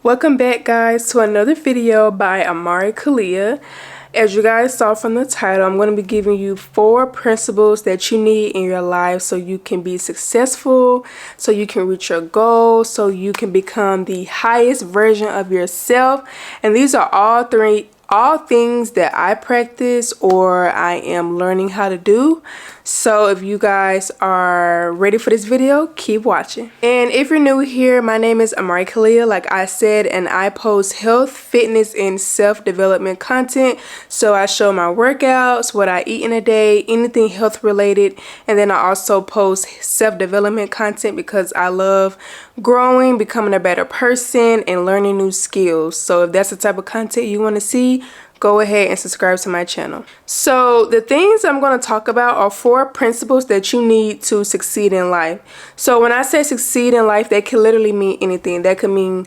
Welcome back, guys, to another video by Amari Kalia. As you guys saw from the title, I'm going to be giving you 4 principles that you need in your life so you can be successful, so you can reach your goals, so you can become the highest version of yourself. And these are all things that I practice or I am learning how to do. So if you guys are ready for this video, keep watching. And if you're new here, my name is Amari Kalia, like I said, and I post health, fitness, and self-development content. So I show my workouts, what I eat in a day, anything health related, and then I also post self-development content because I love growing, becoming a better person, and learning new skills. So if that's the type of content you want to see, go ahead and subscribe to my channel. So the things I'm going to talk about are 4 principles that you need to succeed in life. So when I say succeed in life, that can literally mean anything. That could mean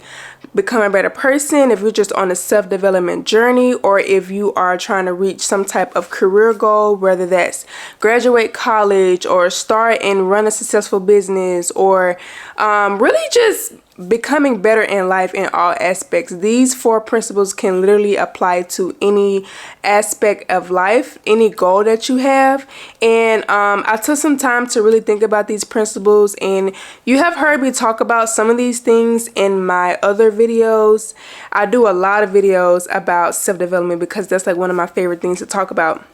become a better person if you're just on a self-development journey, or if you are trying to reach some type of career goal, whether that's graduate college or start and run a successful business, or really just becoming better in life in all aspects. These 4 principles can literally apply to any aspect of life, any goal that you have. And I took some time to really think about these principles, and you have heard me talk about some of these things in my other videos. I do a lot of videos about self-development because that's like one of my favorite things to talk about.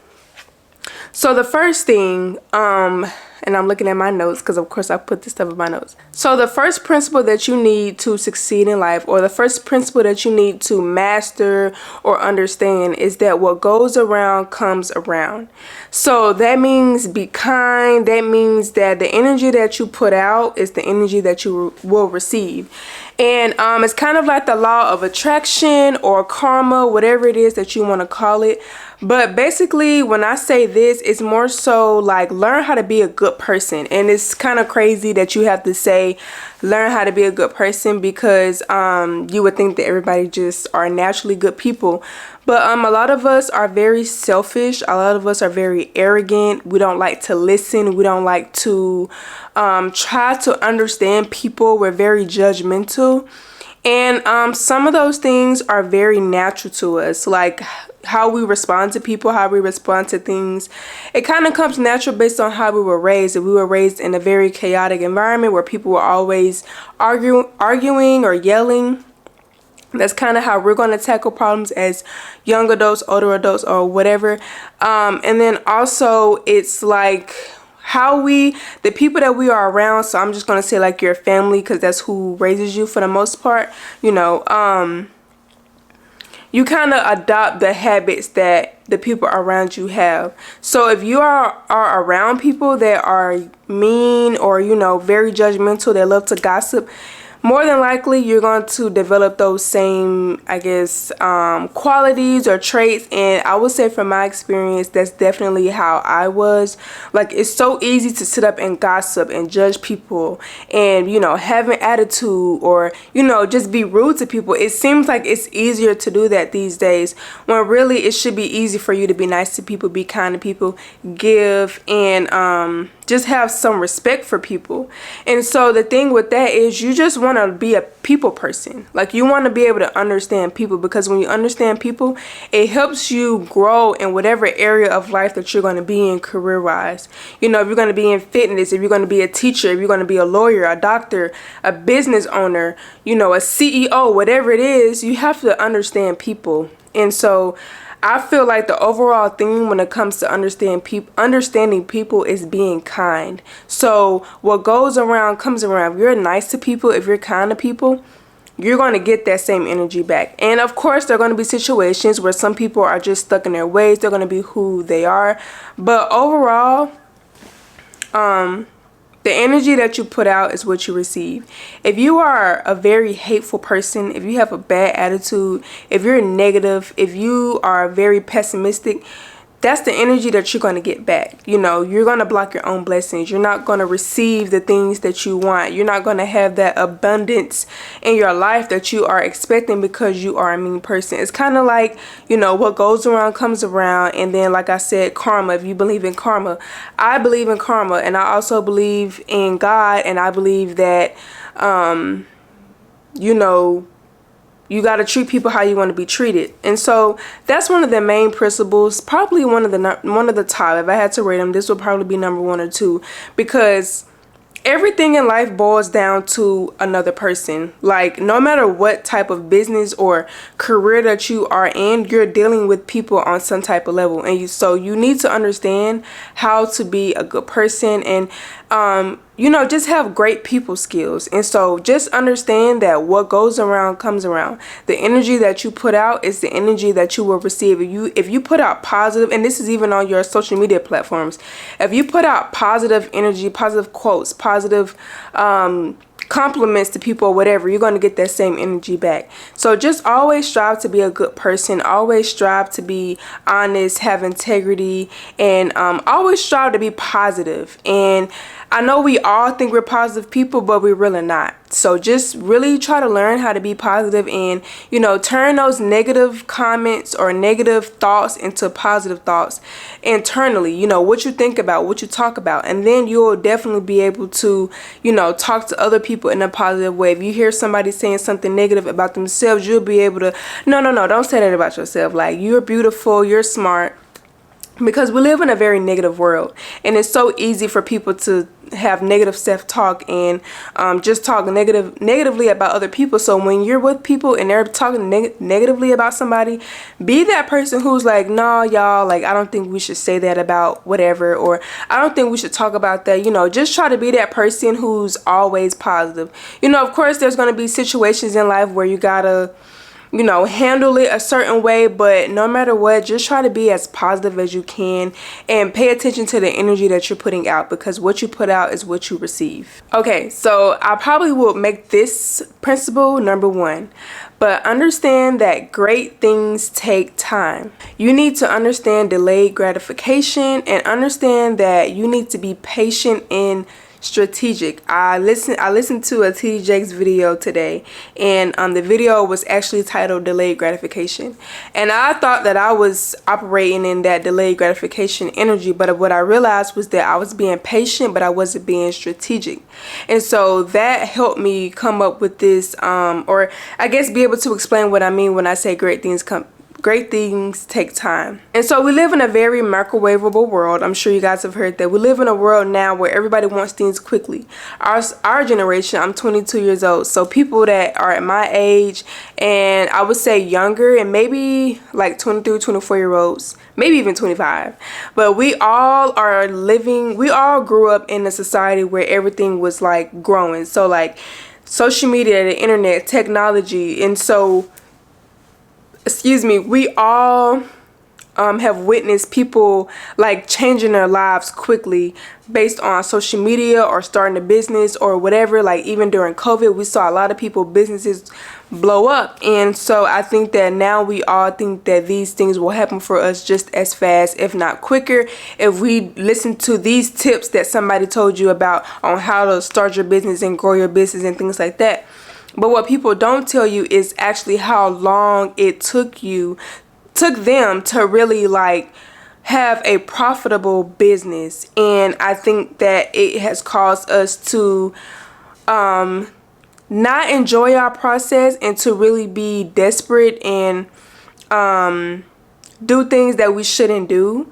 So the first thing, and I'm looking at my notes because of course I put this stuff in my notes. So the first principle that you need to succeed in life, or the first principle that you need to master or understand, is that what goes around comes around. So that means be kind. That means that the energy that you put out is the energy that you will receive. And it's kind of like the law of attraction or karma, whatever it is that you want to call it. But basically, when I say this, it's more so like learn how to be a good person. And it's kind of crazy that you have to say learn how to be a good person because you would think that everybody just are naturally good people. But a lot of us are very selfish. A lot of us are very arrogant. We don't like to listen. We don't like to try to understand people. We're very judgmental. And some of those things are very natural to us, like how we respond to people, how we respond to things. It kind of comes natural based on how we were raised. If we were raised in a very chaotic environment where people were always arguing or yelling, that's kind of how we're going to tackle problems as young adults, older adults, or whatever. And then also it's like the people that we are around. So I'm just going to say like your family, because that's who raises you for the most part. You know, you kind of adopt the habits that the people around you have. So if you are around people that are mean or, you know, very judgmental, they love to gossip, more than likely you're going to develop those same, I guess, qualities or traits. And I would say from my experience, that's definitely how I was. Like, it's so easy to sit up and gossip and judge people and, you know, have an attitude or, you know, just be rude to people. It seems like it's easier to do that these days, when really it should be easy for you to be nice to people, be kind to people, give, and just have some respect for people. And so the thing with that is you just want to be a people person. Like, you want to be able to understand people, because when you understand people, it helps you grow in whatever area of life that you're going to be in career wise. You know, if you're going to be in fitness, if you're going to be a teacher, if you're going to be a lawyer, a doctor, a business owner, you know, a CEO, whatever it is, you have to understand people. And so I feel like the overall thing when it comes to understanding people is being kind. So what goes around comes around. If you're nice to people, if you're kind to people, you're going to get that same energy back. And of course, there are going to be situations where some people are just stuck in their ways. They're going to be who they are. But overall, the energy that you put out is what you receive. If you are a very hateful person, if you have a bad attitude, if you're negative, if you are very pessimistic, that's the energy that you're going to get back. You know, you're going to block your own blessings. You're not going to receive the things that you want. You're not going to have that abundance in your life that you are expecting because you are a mean person. It's kind of like, you know, what goes around comes around. And then, like I said, karma. If you believe in karma, I believe in karma, and I also believe in God, and I believe that, you know, you got to treat people how you want to be treated. And so that's one of the main principles, probably one of the top. If I had to rate them, this would probably be number 1 or 2, because everything in life boils down to another person. Like, no matter what type of business or career that you are in, you're dealing with people on some type of level. And so you need to understand how to be a good person and, just have great people skills. And so just understand that what goes around comes around. The energy that you put out is the energy that you will receive. If you put out positive, and this is even on your social media platforms, if you put out positive energy, positive quotes, positive compliments to people or whatever, you're going to get that same energy back. So just always strive to be a good person. Always strive to be honest, have integrity, and always strive to be positive. And I know we all think we're positive people, but we're really not. So just really try to learn how to be positive and, turn those negative comments or negative thoughts into positive thoughts internally. What you think about, what you talk about, and then you'll definitely be able to, talk to other people in a positive way. If you hear somebody saying something negative about themselves, you'll be able to, no, don't say that about yourself. Like, you're beautiful, you're smart. Because we live in a very negative world, and it's so easy for people to have negative self-talk and just talk negatively about other people. So when you're with people and they're talking negatively about somebody, be that person who's like, nah, y'all, like, I don't think we should say that about whatever, or I don't think we should talk about that. Just try to be that person who's always positive. Of course, there's going to be situations in life where you gotta handle it a certain way, but no matter what, just try to be as positive as you can and pay attention to the energy that you're putting out, because what you put out is what you receive. Okay, so I probably will make this principle number 1, but understand that great things take time. You need to understand delayed gratification and understand that you need to be patient and strategic. I listened to a TD Jakes video today, and the video was actually titled Delayed Gratification, and I thought that I was operating in that delayed gratification energy, but what I realized was that I was being patient, but I wasn't being strategic. And so that helped me come up with this, or I guess be able to explain what I mean when I say great things take time. And so we live in a very microwavable world. I'm sure you guys have heard that. We live in a world now where everybody wants things quickly. Our generation, I'm 22 years old, so people that are at my age, and I would say younger, and maybe like 23, 24-year-olds, maybe even 25. But we all grew up in a society where everything was like growing. So like social media, the internet, technology, and so we all have witnessed people like changing their lives quickly based on social media or starting a business or whatever. Like even during COVID, we saw a lot of businesses blow up. And so I think that now we all think that these things will happen for us just as fast, if not quicker, if we listen to these tips that somebody told you about on how to start your business and grow your business and things like that. But what people don't tell you is actually how long it took them to really like have a profitable business. And I think that it has caused us to not enjoy our process and to really be desperate and do things that we shouldn't do.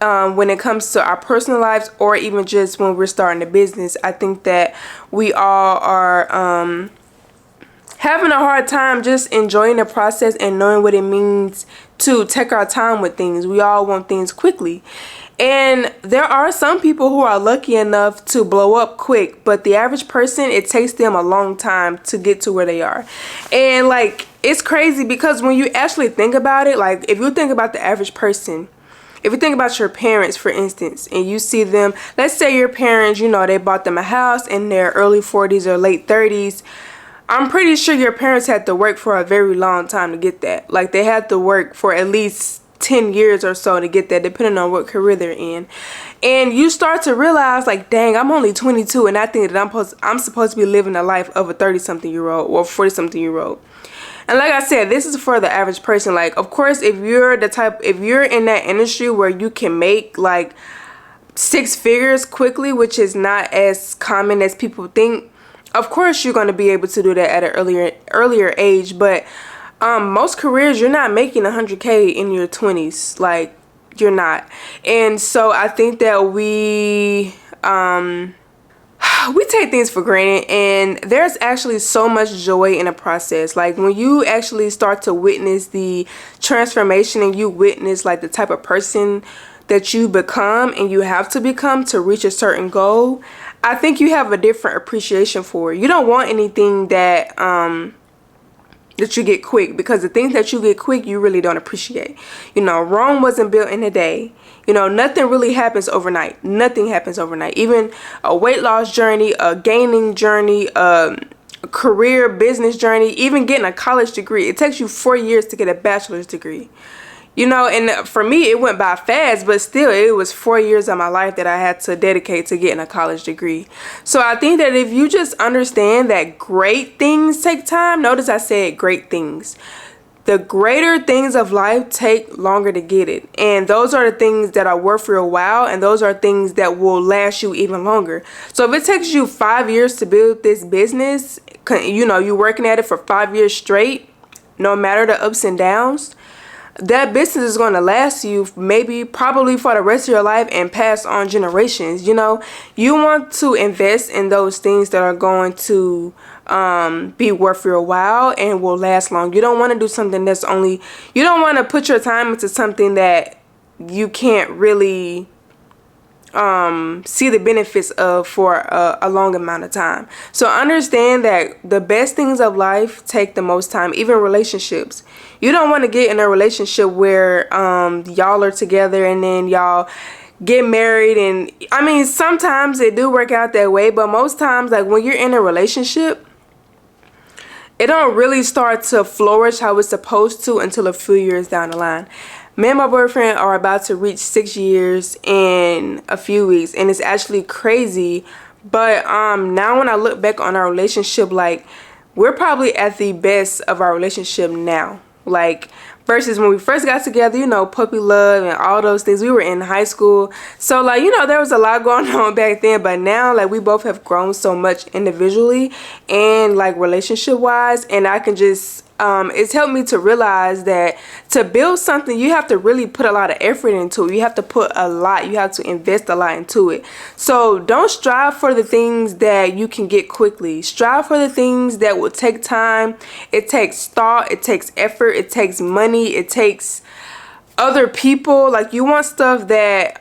When it comes to our personal lives, or even just when we're starting a business, I think that we all are having a hard time just enjoying the process and knowing what it means to take our time with things. We all want things quickly. And there are some people who are lucky enough to blow up quick, but the average person, it takes them a long time to get to where they are. And like, it's crazy because when you actually think about it, like if you think about the average person, if you think about your parents, for instance, and you see them, let's say your parents, they bought them a house in their early 40s or late 30s. I'm pretty sure your parents had to work for a very long time to get that. Like they had to work for at least 10 years or so to get that, depending on what career they're in. And you start to realize like, dang, I'm only 22 and I think that I'm supposed to be living the life of a 30-something-year-old or 40-something-year-old. And like I said, this is for the average person. Like, of course, if you're in that industry where you can make like 6 figures quickly, which is not as common as people think, of course you're going to be able to do that at an earlier age. But Most careers, you're not making 100K in your 20s. Like, you're not. And so I think that we take things for granted, and there's actually so much joy in a process. Like, when you actually start to witness the transformation and you witness like the type of person that you become and you have to become to reach a certain goal, I think you have a different appreciation for it. You don't want anything that that you get quick, because the things that you get quick you really don't appreciate. You know, Rome wasn't built in a day. You know, nothing really happens overnight. Nothing happens overnight. Even a weight loss journey, a gaining journey, a career business journey, even getting a college degree, it takes you 4 years to get a bachelor's degree. You know, and for me, it went by fast, but still, it was 4 years of my life that I had to dedicate to getting a college degree. So I think that if you just understand that great things take time, notice I said great things. The greater things of life take longer to get it. And those are the things that are worth your while, and those are things that will last you even longer. So if it takes you 5 years to build this business, you know, you're working at it for 5 years straight, no matter the ups and downs, that business is going to last you probably for the rest of your life and pass on generations. You know, you want to invest in those things that are going to be worth your while and will last long. You don't want to do something you don't want to put your time into something that you can't really see the benefits of for a long amount of time. So understand that the best things of life take the most time, even relationships. You don't want to get in a relationship where y'all are together and then y'all get married. And I mean, sometimes it do work out that way, but most times, like, when you're in a relationship, it don't really start to flourish how it's supposed to until a few years down the line. Me and my boyfriend are about to reach 6 years in a few weeks, and it's actually crazy. But now when I look back on our relationship, like, we're probably at the best of our relationship now. Like, versus when we first got together, you know, puppy love and all those things. We were in high school. So, like, you know, there was a lot going on back then. But now, like, we both have grown so much individually and, like, relationship wise. And I can just, it's helped me to realize that to build something, you have to really put a lot of effort into it. You have to invest a lot into it. So don't strive for the things that you can get quickly. Strive for the things that will take time. It takes thought, it takes effort, it takes money, it takes other people. Like, you want stuff that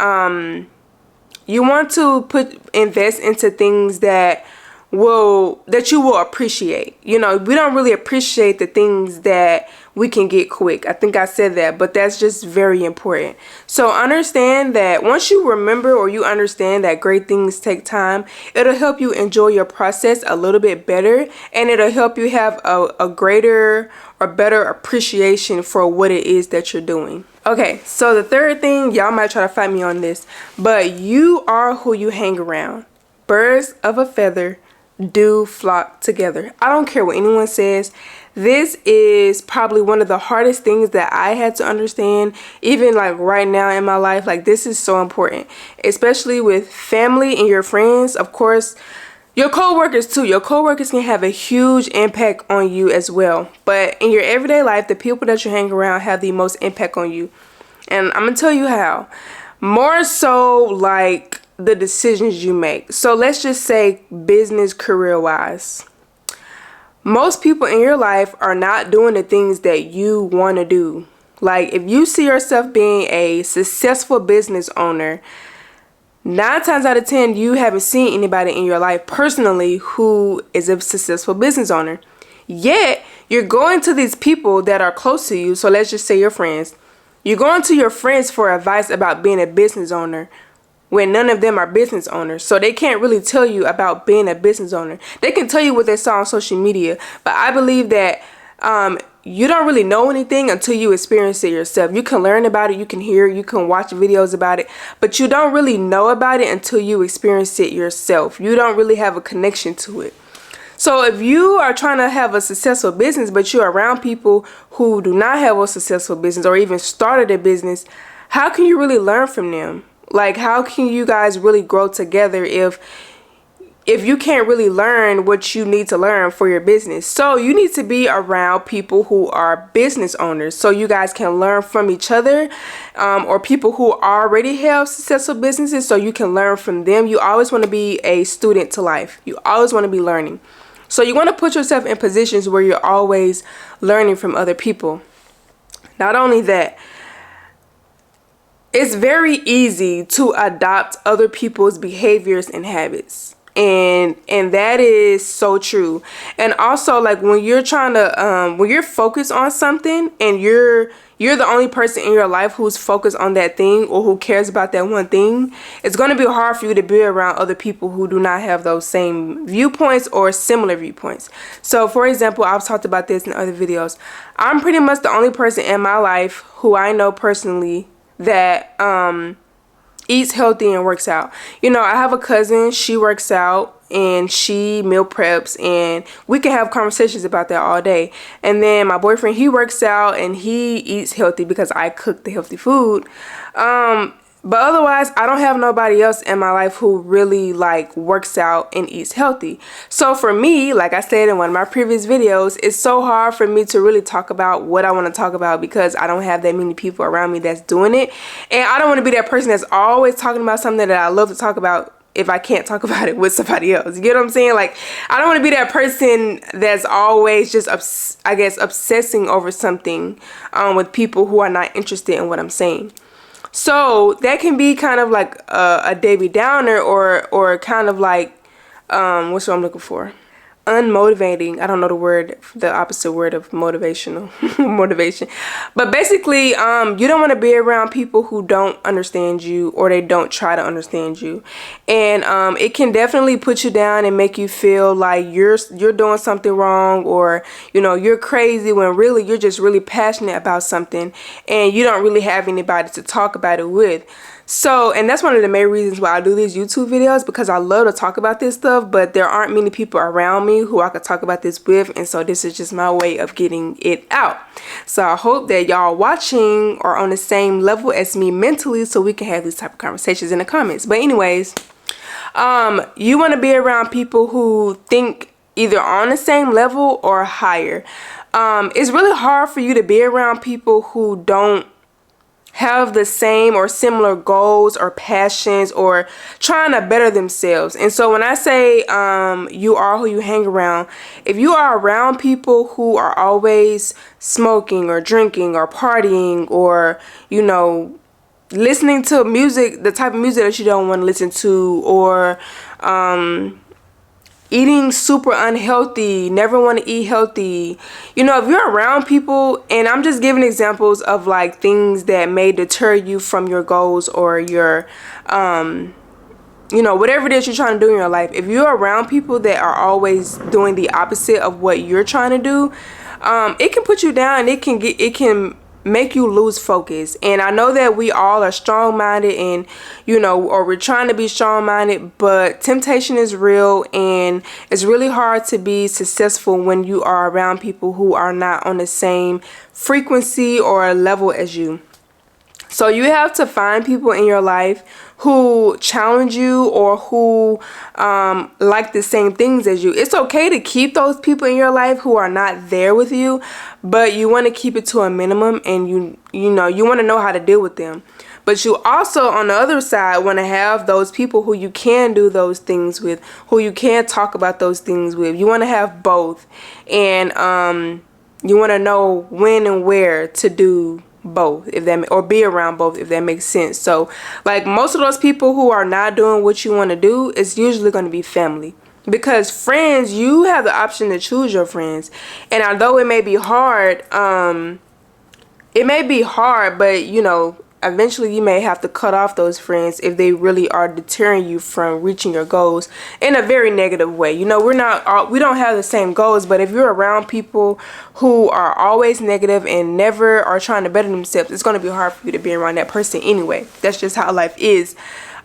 you want to invest into things that you will appreciate. You know, we don't really appreciate the things that we can get quick. I think I said that, but that's just very important. So understand that once you remember or you understand that great things take time, it'll help you enjoy your process a little bit better, and it'll help you have a greater or better appreciation for what it is that you're doing. Okay, so the third thing, y'all might try to fight me on this, but you are who you hang around. Birds of a feather do flock together. I don't care what anyone says. This is probably one of the hardest things that I had to understand, even like right now in my life. Like, this is so important, especially with family and your friends. Of course, your co-workers too. Your co-workers can have a huge impact on you as well. But in your everyday life, the people that you hang around have the most impact on you. And I'm gonna tell you how. More so, like, the decisions you make. So let's just say business career wise. Most people in your life are not doing the things that you want to do. Like, if you see yourself being a successful business owner, 9 times out of 10, you haven't seen anybody in your life personally who is a successful business owner. Yet, you're going to these people that are close to you. So let's just say your friends. You're going to your friends for advice about being a business owner when none of them are business owners. So they can't really tell you about being a business owner. They can tell you what they saw on social media. But I believe that you don't really know anything until you experience it yourself. You can learn about it, you can hear, you can watch videos about it, but you don't really know about it until you experience it yourself. You don't really have a connection to it. So if you are trying to have a successful business, but you're around people who do not have a successful business or even started a business, how can you really learn from them? Like, how can you guys really grow together if if you can't really learn what you need to learn for your business. So you need to be around people who are business owners so you guys can learn from each other, or people who already have successful businesses so you can learn from them. You always want to be a student to life. You always want to be learning. So you want to put yourself in positions where you're always learning from other people. Not only that, it's very easy to adopt other people's behaviors and habits. And that is so true. And also, like, when you're trying to when you're focused on something and you're the only person in your life who's focused on that thing or who cares about that one thing, it's going to be hard for you to be around other people who do not have those same viewpoints or similar viewpoints. So for example, I've talked about this in other videos. I'm pretty much the only person in my life who I know personally that eats healthy and works out. You know, I have a cousin, she works out and she meal preps, and we can have conversations about that all day. And then my boyfriend, he works out and he eats healthy because I cook the healthy food. But otherwise, I don't have nobody else in my life who really like works out and eats healthy. So for me, like I said in one of my previous videos, it's so hard for me to really talk about what I want to talk about because I don't have that many people around me that's doing it. And I don't want to be that person that's always talking about something that I love to talk about if I can't talk about it with somebody else. You get what I'm saying? Like, I don't want to be that person that's always just, obsessing over something with people who are not interested in what I'm saying. So that can be kind of like a Debbie Downer or kind of like, what's what I'm looking for? Unmotivating. I don't know the opposite word of motivational, motivation. But basically, you don't want to be around people who don't understand you or they don't try to understand you. And it can definitely put you down and make you feel like you're doing something wrong, or, you know, you're crazy, when really you're just really passionate about something and you don't really have anybody to talk about it with. So, and that's one of the main reasons why I do these YouTube videos, because I love to talk about this stuff, but there aren't many people around me who I could talk about this with, and so this is just my way of getting it out. So I hope that y'all watching are on the same level as me mentally so we can have these type of conversations in the comments. But anyways, you want to be around people who think either on the same level or higher. It's really hard for you to be around people who don't have the same or similar goals or passions or trying to better themselves. And so when I say you are who you hang around, if you are around people who are always smoking or drinking or partying or, you know, listening to music, the type of music that you don't want to listen to, or eating super unhealthy, never want to eat healthy. You know, if you're around people, and I'm just giving examples of like things that may deter you from your goals or your, you know, whatever it is you're trying to do in your life. If you're around people that are always doing the opposite of what you're trying to do, it can put you down. It can make you lose focus. And I know that we all are strong-minded and, you know, or we're trying to be strong-minded, but temptation is real, and it's really hard to be successful when you are around people who are not on the same frequency or level as you. So you have to find people in your life who challenge you or who like the same things as you. It's okay to keep those people in your life who are not there with you, but you want to keep it to a minimum, and you want to know how to deal with them. But you also, on the other side, want to have those people who you can do those things with, who you can talk about those things with. You want to have both, and you want to know when and where to do both, if that, or be around both, if that makes sense. So like most of those people who are not doing what you want to do, it's usually going to be family, because friends, you have the option to choose your friends. And although it may be hard, but you know, eventually you may have to cut off those friends if they really are deterring you from reaching your goals in a very negative way. You know, we don't have the same goals, but if you're around people who are always negative and never are trying to better themselves, it's going to be hard for you to be around that person anyway. That's just how life is.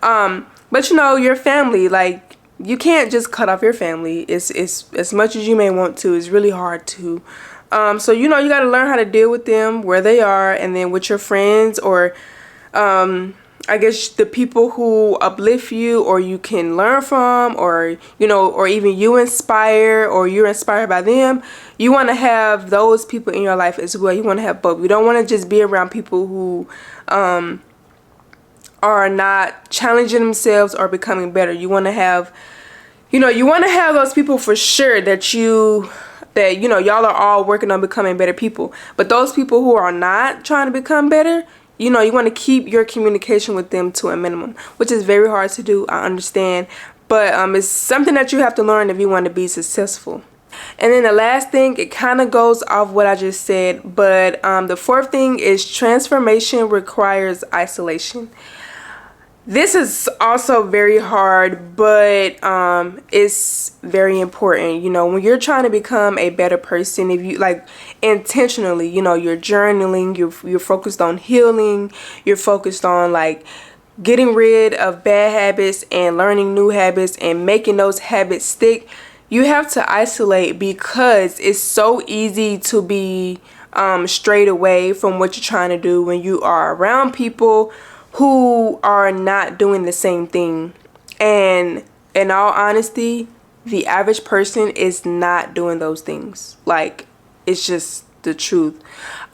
But you know, your family, like, you can't just cut off your family. It's as much as you may want to, it's really hard to. So, you know, you got to learn how to deal with them where they are, and then with your friends, or I guess the people who uplift you or you can learn from, or or even you inspire or you're inspired by them. You want to have those people in your life as well. You want to have both. You don't want to just be around people who are not challenging themselves or becoming better. You want to have those people for sure that y'all are all working on becoming better people. But those people who are not trying to become better, you want to keep your communication with them to a minimum, which is very hard to do, I understand. But it's something that you have to learn if you want to be successful. And then the last thing, it kind of goes off what I just said, but the fourth thing is transformation requires isolation. This is also very hard, but it's very important. When you're trying to become a better person, if you intentionally, you're journaling, you're focused on healing, you're focused on getting rid of bad habits and learning new habits and making those habits stick. You have to isolate because it's so easy to be strayed away from what you're trying to do when you are around people who are not doing the same thing. And in all honesty, the average person is not doing those things. It's just the truth.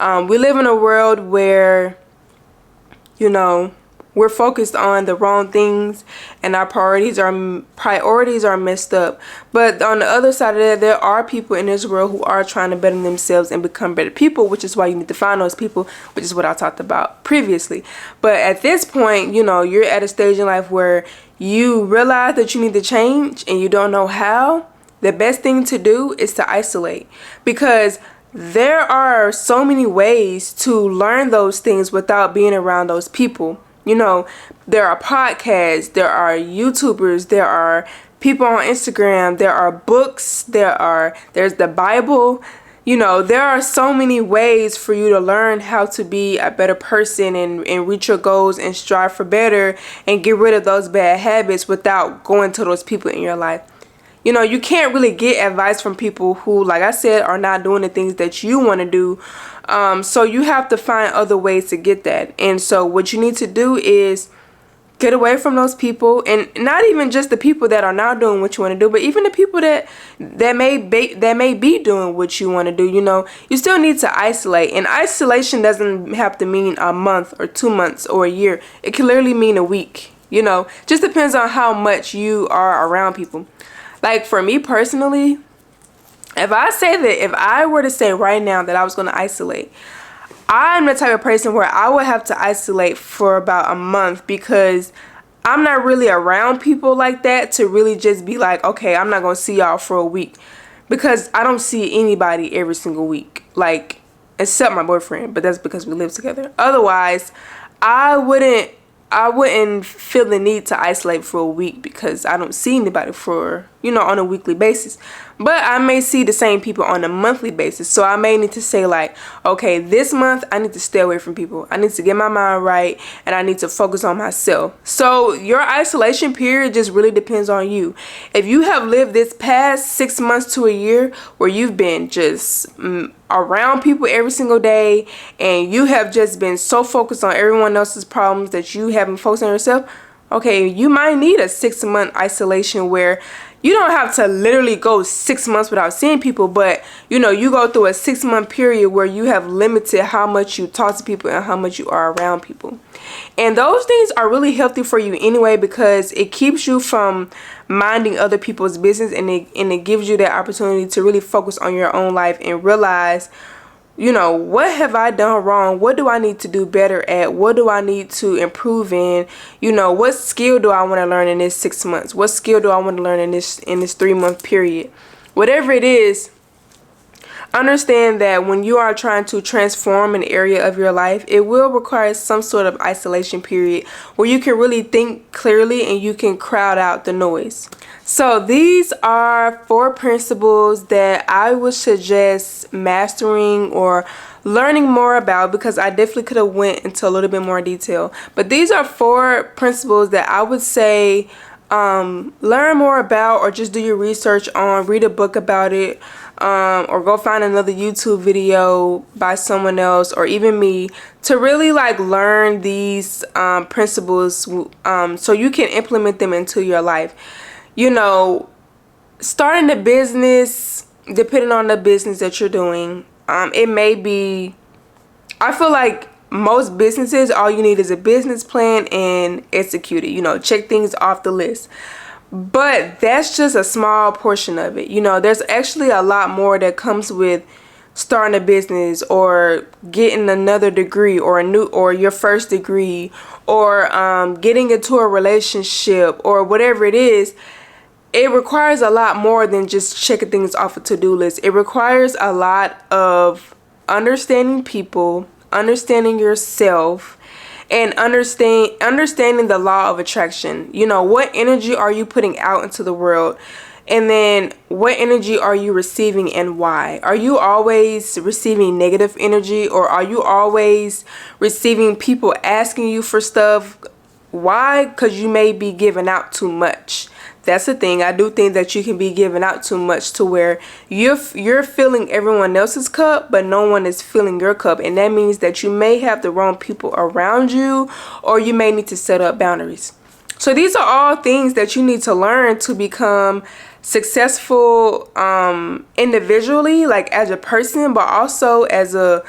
We live in a world where, we're focused on the wrong things and our priorities are messed up. But on the other side of that, there are people in this world who are trying to better themselves and become better people, which is why you need to find those people, which is what I talked about previously. But at this point, you're at a stage in life where you realize that you need to change and you don't know how. The best thing to do is to isolate, because there are so many ways to learn those things without being around those people. There are podcasts, there are YouTubers, there are people on Instagram, there are books, there's the Bible. There are so many ways for you to learn how to be a better person and reach your goals and strive for better and get rid of those bad habits without going to those people in your life. You can't really get advice from people who, like I said, are not doing the things that you want to do. So you have to find other ways to get that. And so what you need to do is get away from those people, and not even just the people that are not doing what you want to do, but even the people that may be doing what you want to do. You still need to isolate, and isolation doesn't have to mean a month or 2 months or a year. It can literally mean a week. Just depends on how much you are around people. For me personally, if I were to say right now that I was going to isolate, I'm the type of person where I would have to isolate for about a month, because I'm not really around people like that to really just be like, okay, I'm not going to see y'all for a week, because I don't see anybody every single week, except my boyfriend, but that's because we live together. Otherwise, I wouldn't feel the need to isolate for a week, because I don't see anybody for, on a weekly basis. But I may see the same people on a monthly basis. So I may need to say okay, this month I need to stay away from people. I need to get my mind right, and I need to focus on myself. So your isolation period just really depends on you. If you have lived this past 6 months to a year where you've been just around people every single day, and you have just been so focused on everyone else's problems that you haven't focused on yourself, okay, you might need a 6-month isolation where you don't have to literally go 6 months without seeing people, but you go through a 6-month period where you have limited how much you talk to people and how much you are around people. And those things are really healthy for you anyway, because it keeps you from minding other people's business, and it gives you that opportunity to really focus on your own life and realize, what have I done wrong? What do I need to do better at? What do I need to improve in? What skill do I want to learn in this 6 months? What skill do I want to learn in this 3-month period? Whatever it is, understand that when you are trying to transform an area of your life, it will require some sort of isolation period where you can really think clearly and you can crowd out the noise. So these are 4 principles that I would suggest mastering or learning more about, because I definitely could have went into a little bit more detail. But these are 4 principles that I would say learn more about, or just do your research on, read a book about it. or go find another YouTube video by someone else or even me to really like learn these principles so you can implement them into your life. You know, starting a business, depending on the business that you're doing, it may be, I feel like most businesses, all you need is a business plan and execute it. You know, check things off the list. But that's just a small portion of it. You know, there's actually a lot more that comes with starting a business or getting another degree or your first degree or getting into a relationship or whatever it is. It requires a lot more than just checking things off a to-do list. It requires a lot of understanding people, understanding yourself, and understanding the law of attraction. You know, what energy are you putting out into the world? And then what energy are you receiving and why? Are you always receiving negative energy, or are you always receiving people asking you for stuff? Why? Because you may be giving out too much. That's the thing. I do think that you can be giving out too much to where you're filling everyone else's cup, but no one is filling your cup. And that means that you may have the wrong people around you, or you may need to set up boundaries. So these are all things that you need to learn to become successful individually, like as a person, but also as a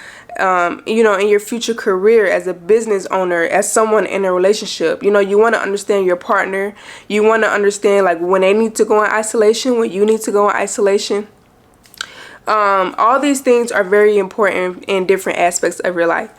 you know, in your future career as a business owner, as someone in a relationship. You know, you want to understand your partner. You want to understand like when they need to go in isolation, when you need to go in isolation. All these things are very important in different aspects of your life.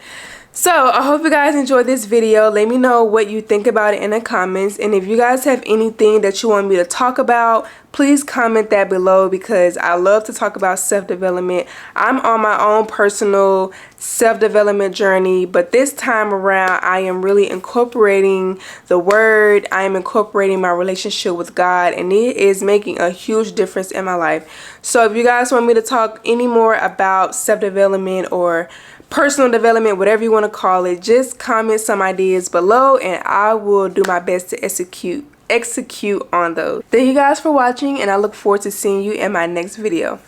So I hope you guys enjoyed this video. Let me know what you think about it in the comments. And if you guys have anything that you want me to talk about, please comment that below, because I love to talk about self-development. I'm on my own personal self-development journey, but this time around I am really incorporating the word. I am incorporating my relationship with God, and it is making a huge difference in my life. So if you guys want me to talk any more about self-development or personal development, whatever you want to call it, just comment some ideas below and I will do my best to execute on those. Thank you guys for watching, and I look forward to seeing you in my next video.